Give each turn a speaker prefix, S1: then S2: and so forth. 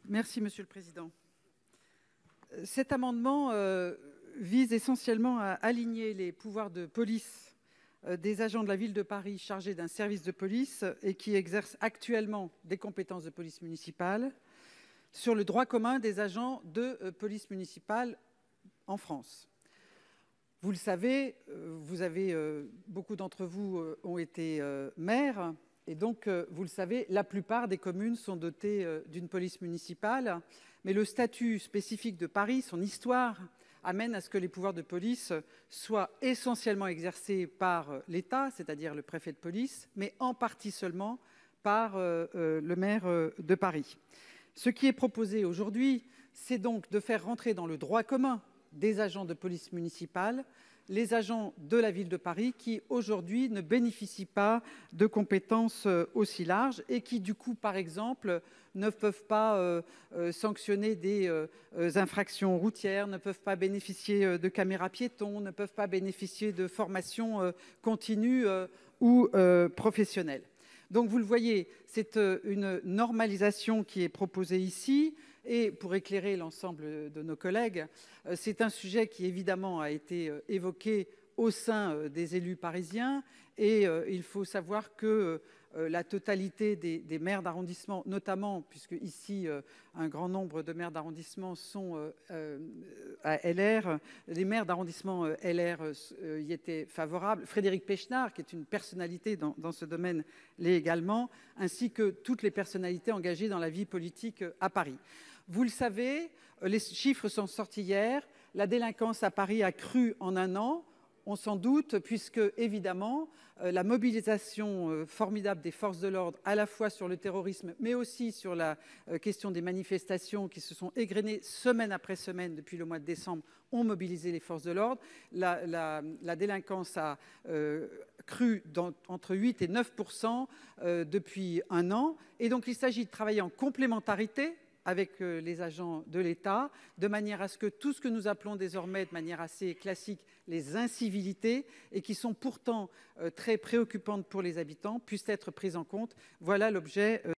S1: Merci, Monsieur le Président. Cet amendement vise essentiellement à aligner les pouvoirs de police des agents de la ville de Paris chargés d'un service de police et qui exercent actuellement des compétences de police municipale sur le droit commun des agents de police municipale en France. Vous le savez, beaucoup d'entre vous ont été maires. Et donc, vous le savez, la plupart des communes sont dotées d'une police municipale, mais le statut spécifique de Paris, son histoire, amène à ce que les pouvoirs de police soient essentiellement exercés par l'État, c'est-à-dire le préfet de police, mais en partie seulement par le maire de Paris. Ce qui est proposé aujourd'hui, c'est donc de faire rentrer dans le droit commun des agents de police municipale les agents de la ville de Paris qui, aujourd'hui, ne bénéficient pas de compétences aussi larges et qui, du coup, par exemple, ne peuvent pas sanctionner des infractions routières, ne peuvent pas bénéficier de caméras piétons, ne peuvent pas bénéficier de formation continue ou professionnelle. Donc, vous le voyez, c'est une normalisation qui est proposée ici. Et pour éclairer l'ensemble de nos collègues, c'est un sujet qui évidemment a été évoqué au sein des élus parisiens et il faut savoir que la totalité des maires d'arrondissement, notamment puisque ici un grand nombre de maires d'arrondissement sont à LR, les maires d'arrondissement LR y étaient favorables. Frédéric Pechnard, qui est une personnalité dans ce domaine, l'est également, ainsi que toutes les personnalités engagées dans la vie politique à Paris. Vous le savez, les chiffres sont sortis hier. La délinquance à Paris a cru en un an. On s'en doute, puisque, évidemment, la mobilisation formidable des forces de l'ordre, à la fois sur le terrorisme, mais aussi sur la question des manifestations qui se sont égrenées semaine après semaine depuis le mois de décembre, ont mobilisé les forces de l'ordre. La délinquance a cru entre 8 et 9% depuis un an. Et donc, il s'agit de travailler en complémentarité avec les agents de l'État, de manière à ce que tout ce que nous appelons désormais, de manière assez classique, les incivilités, et qui sont pourtant très préoccupantes pour les habitants, puissent être prises en compte. Voilà l'objet